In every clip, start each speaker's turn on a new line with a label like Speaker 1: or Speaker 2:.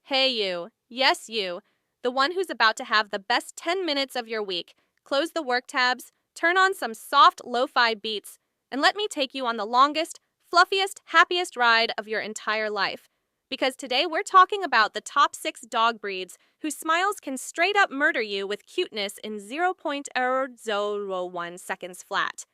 Speaker 1: Hey, you. Yes, you. The one who's about to have the best 10 minutes of your week. Close the work tabs, turn on some soft lo-fi beats, and let me take you on the longest, fluffiest, happiest ride of your entire life. Because today we're talking about the top 6 dog breeds whose smiles can straight up murder you with cuteness in 0.001 seconds flat.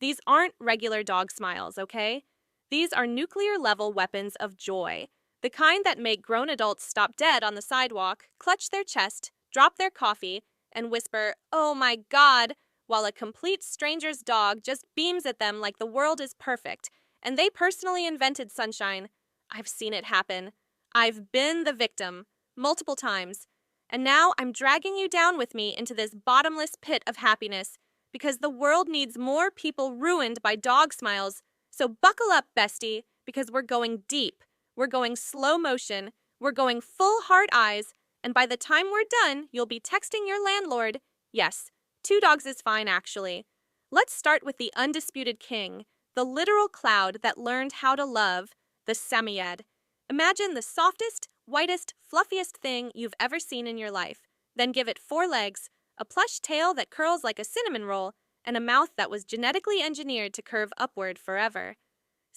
Speaker 1: These aren't regular dog smiles, okay? These are nuclear level weapons of joy. The kind that make grown adults stop dead on the sidewalk, clutch their chest, drop their coffee, and whisper, "Oh my God," while a complete stranger's dog just beams at them like the world is perfect, and they personally invented sunshine. I've seen it happen. I've been the victim, multiple times. And now I'm dragging you down with me into this bottomless pit of happiness, because the world needs more people ruined by dog smiles. So buckle up, bestie, because we're going deep. We're going slow motion, we're going full hard eyes, and by the time we're done, you'll be texting your landlord. Yes, 2 dogs is fine, actually. Let's start with the undisputed king, the literal cloud that learned how to love, the Samoyed. Imagine the softest, whitest, fluffiest thing you've ever seen in your life. Then give it 4 legs, a plush tail that curls like a cinnamon roll, and a mouth that was genetically engineered to curve upward forever.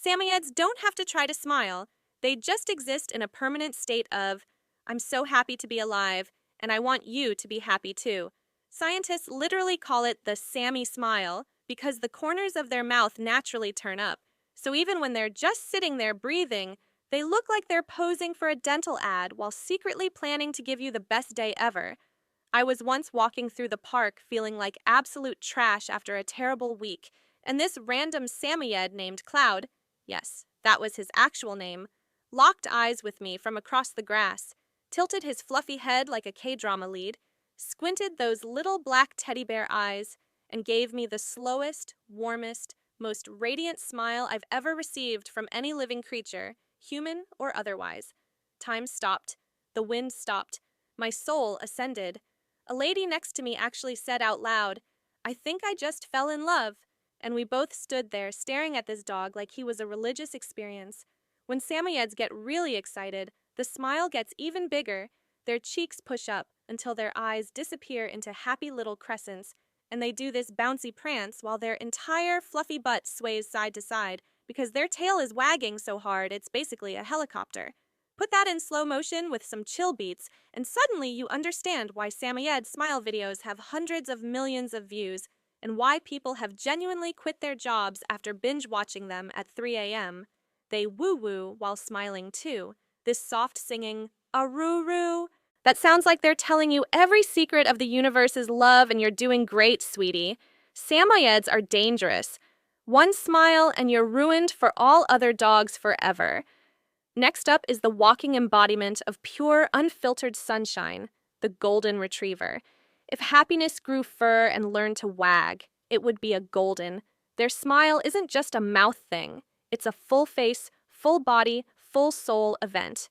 Speaker 1: Samoyeds don't have to try to smile. They just exist in a permanent state of, "I'm so happy to be alive, and I want you to be happy too." Scientists literally call it the Sammy Smile because the corners of their mouth naturally turn up. So even when they're just sitting there breathing, they look like they're posing for a dental ad while secretly planning to give you the best day ever. I was once walking through the park feeling like absolute trash after a terrible week, and this random Samoyed named Cloud, yes, that was his actual name, locked eyes with me from across the grass, tilted his fluffy head like a K-drama lead, squinted those little black teddy bear eyes, and gave me the slowest, warmest, most radiant smile I've ever received from any living creature, human or otherwise. Time stopped. The wind stopped. My soul ascended. A lady next to me actually said out loud, "I think I just fell in love." And we both stood there staring at this dog like he was a religious experience. When Samoyeds get really excited, the smile gets even bigger. Their cheeks push up until their eyes disappear into happy little crescents, and they do this bouncy prance while their entire fluffy butt sways side to side because their tail is wagging so hard it's basically a helicopter. Put that in slow motion with some chill beats, and suddenly you understand why Samoyed smile videos have hundreds of millions of views, and why people have genuinely quit their jobs after binge watching them at 3 a.m. They woo-woo while smiling too. This soft singing, "Aroo-roo," that sounds like they're telling you every secret of the universe's love and you're doing great, sweetie. Samoyeds are dangerous. One smile and you're ruined for all other dogs forever. Next up is the walking embodiment of pure, unfiltered sunshine, the golden retriever. If happiness grew fur and learned to wag, it would be a golden. Their smile isn't just a mouth thing. It's a full face, full body, full soul event.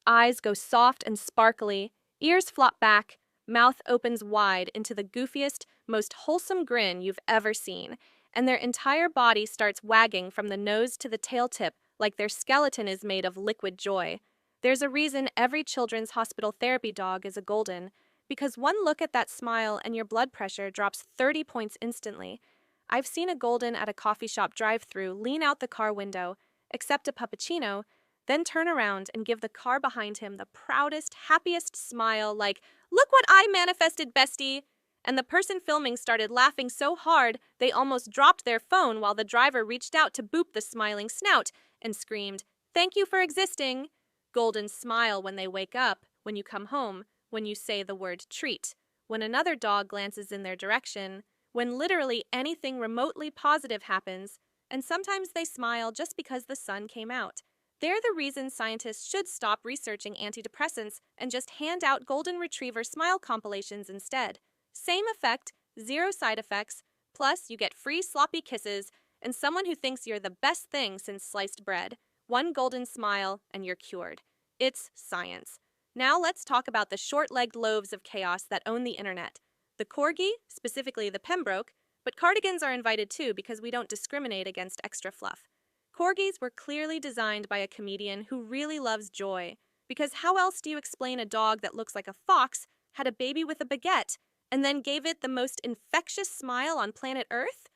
Speaker 1: Eyes go soft and sparkly, ears flop back, mouth opens wide into the goofiest, most wholesome grin you've ever seen, and their entire body starts wagging from the nose to the tail tip like their skeleton is made of liquid joy. There's a reason every children's hospital therapy dog is a golden, because one look at that smile and your blood pressure drops 30 points instantly. I've seen a golden at a coffee shop drive-thru lean out the car window, accept a puppuccino, then turn around and give the car behind him the proudest, happiest smile like, "Look what I manifested, bestie!" And the person filming started laughing so hard they almost dropped their phone while the driver reached out to boop the smiling snout and screamed, "Thank you for existing!" Golden smile when they wake up, when you come home, when you say the word treat, when another dog glances in their direction, when literally anything remotely positive happens, and sometimes they smile just because the sun came out. They're the reason scientists should stop researching antidepressants and just hand out golden retriever smile compilations instead. Same effect, 0 side effects, plus you get free sloppy kisses and someone who thinks you're the best thing since sliced bread. One golden smile and you're cured. It's science. Now let's talk about the short-legged loaves of chaos that own the internet. The Corgi, specifically the Pembroke, but cardigans are invited too because we don't discriminate against extra fluff. Corgis were clearly designed by a comedian who really loves joy. Because how else do you explain a dog that looks like a fox, had a baby with a baguette, and then gave it the most infectious smile on planet Earth?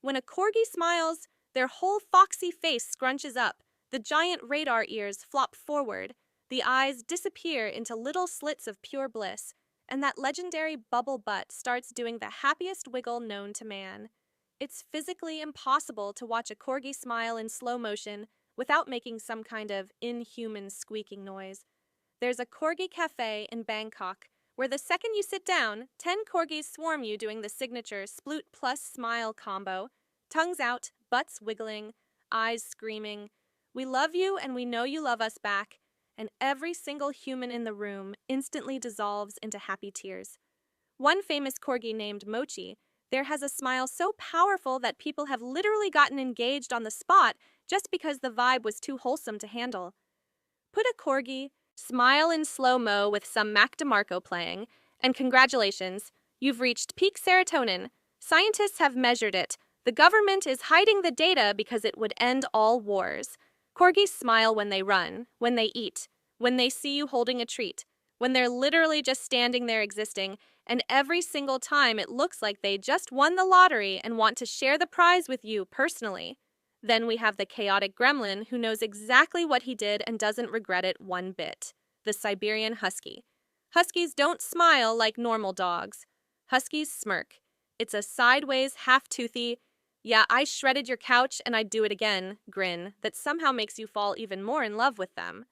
Speaker 1: When a corgi smiles, their whole foxy face scrunches up, the giant radar ears flop forward, the eyes disappear into little slits of pure bliss, and that legendary bubble butt starts doing the happiest wiggle known to man. It's physically impossible to watch a corgi smile in slow motion without making some kind of inhuman squeaking noise. There's a corgi cafe in Bangkok where the second you sit down, 10 corgis swarm you doing the signature sploot plus smile combo, tongues out, butts wiggling, eyes screaming, "We love you and we know you love us back," and every single human in the room instantly dissolves into happy tears. One famous corgi named Mochi there has a smile so powerful that people have literally gotten engaged on the spot just because the vibe was too wholesome to handle. Put a corgi, smile in slow-mo with some Mac DeMarco playing, and congratulations, you've reached peak serotonin. Scientists have measured it. The government is hiding the data because it would end all wars. Corgis smile when they run, when they eat, when they see you holding a treat, when they're literally just standing there existing, and every single time it looks like they just won the lottery and want to share the prize with you personally. Then we have the chaotic gremlin who knows exactly what he did and doesn't regret it one bit. The Siberian Husky. Huskies don't smile like normal dogs. Huskies smirk. It's a sideways, half-toothy, "yeah, I shredded your couch and I'd do it again" grin that somehow makes you fall even more in love with them.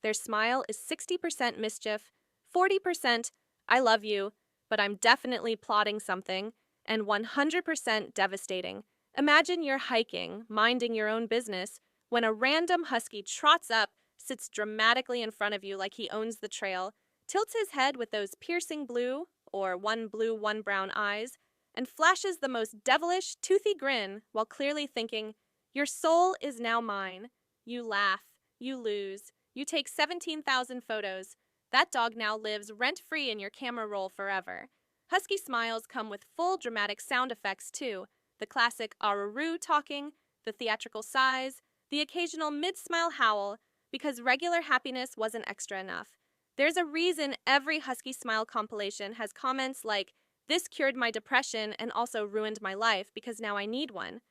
Speaker 1: Their smile is 60% mischief, 40% "I love you, but I'm definitely plotting something," and 100% devastating. Imagine you're hiking, minding your own business, when a random husky trots up, sits dramatically in front of you like he owns the trail, tilts his head with those piercing blue, or one blue, one brown eyes, and flashes the most devilish, toothy grin while clearly thinking, "Your soul is now mine." You laugh, you lose, you take 17,000 photos. That dog now lives rent-free in your camera roll forever. Husky smiles come with full dramatic sound effects too. The classic araroo talking, the theatrical sighs, the occasional mid-smile howl, because regular happiness wasn't extra enough. There's a reason every Husky Smile compilation has comments like, "This cured my depression and also ruined my life because now I need one."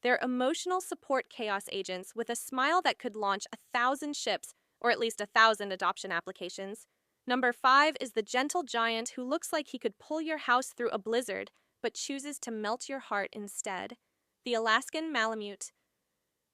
Speaker 1: They're emotional support chaos agents with a smile that could launch 1,000 ships, or at least 1,000 adoption applications. Number 5 is the gentle giant who looks like he could pull your house through a blizzard, but chooses to melt your heart instead. The Alaskan Malamute.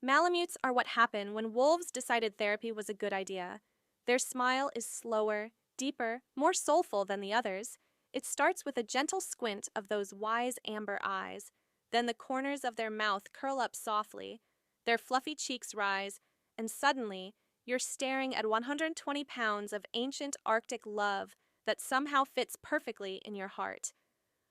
Speaker 1: Malamutes are what happen when wolves decided therapy was a good idea. Their smile is slower, deeper, more soulful than the others. It starts with a gentle squint of those wise amber eyes. Then the corners of their mouth curl up softly. Their fluffy cheeks rise, and suddenly, you're staring at 120 pounds of ancient Arctic love that somehow fits perfectly in your heart.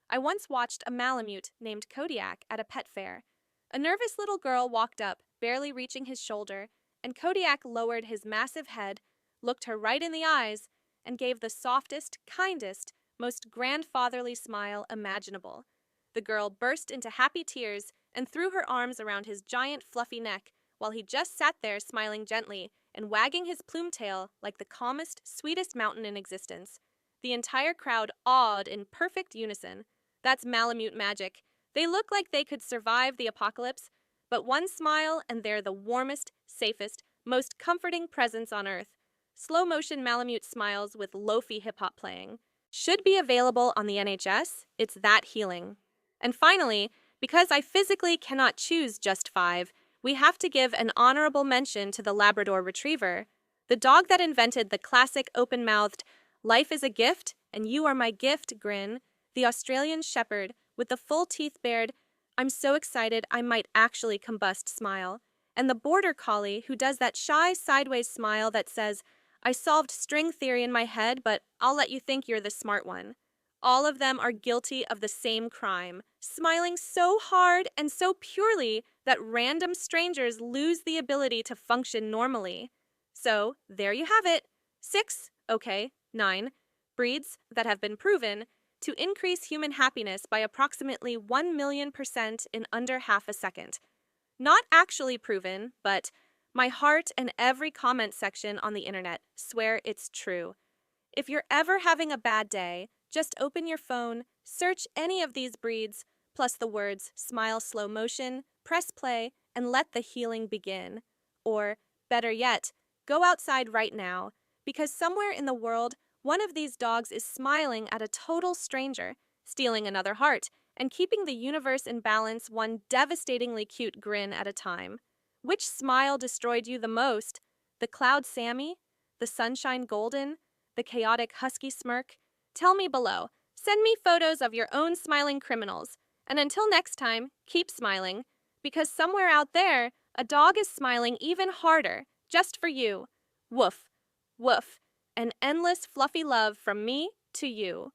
Speaker 1: I once watched a Malamute named Kodiak at a pet fair. A nervous little girl walked up, barely reaching his shoulder, and Kodiak lowered his massive head, looked her right in the eyes, and gave the softest, kindest, most grandfatherly smile imaginable. The girl burst into happy tears and threw her arms around his giant fluffy neck while he just sat there smiling gently and wagging his plume tail like the calmest, sweetest mountain in existence. The entire crowd awed in perfect unison. That's Malamute magic. They look like they could survive the apocalypse, but one smile and they're the warmest, safest, most comforting presence on Earth. Slow-motion Malamute smiles with loafy hip-hop playing. Should be available on the NHS. It's that healing. And finally, because I physically cannot choose just 5, we have to give an honorable mention to the Labrador Retriever, the dog that invented the classic open-mouthed, "life is a gift and you are my gift" grin, the Australian Shepherd with the full teeth bared, "I'm so excited I might actually combust" smile, and the Border Collie who does that shy sideways smile that says, "I solved string theory in my head, but I'll let you think you're the smart one." All of them are guilty of the same crime, smiling so hard and so purely that random strangers lose the ability to function normally. So, there you have it. 6, okay, 9, breeds that have been proven to increase human happiness by approximately 1,000,000% in under half a second. Not actually proven, but My heart and every comment section on the internet swear it's true. If you're ever having a bad day, just open your phone, search any of these breeds, plus the words smile slow motion, press play, and let the healing begin. Or, better yet, go outside right now, because somewhere in the world, one of these dogs is smiling at a total stranger, stealing another heart, and keeping the universe in balance one devastatingly cute grin at a time. Which smile destroyed you the most? The cloud Sammy? The sunshine golden? The chaotic husky smirk? Tell me below. Send me photos of your own smiling criminals. And until next time, keep smiling. Because somewhere out there, a dog is smiling even harder, just for you. Woof, woof, an endless fluffy love from me to you.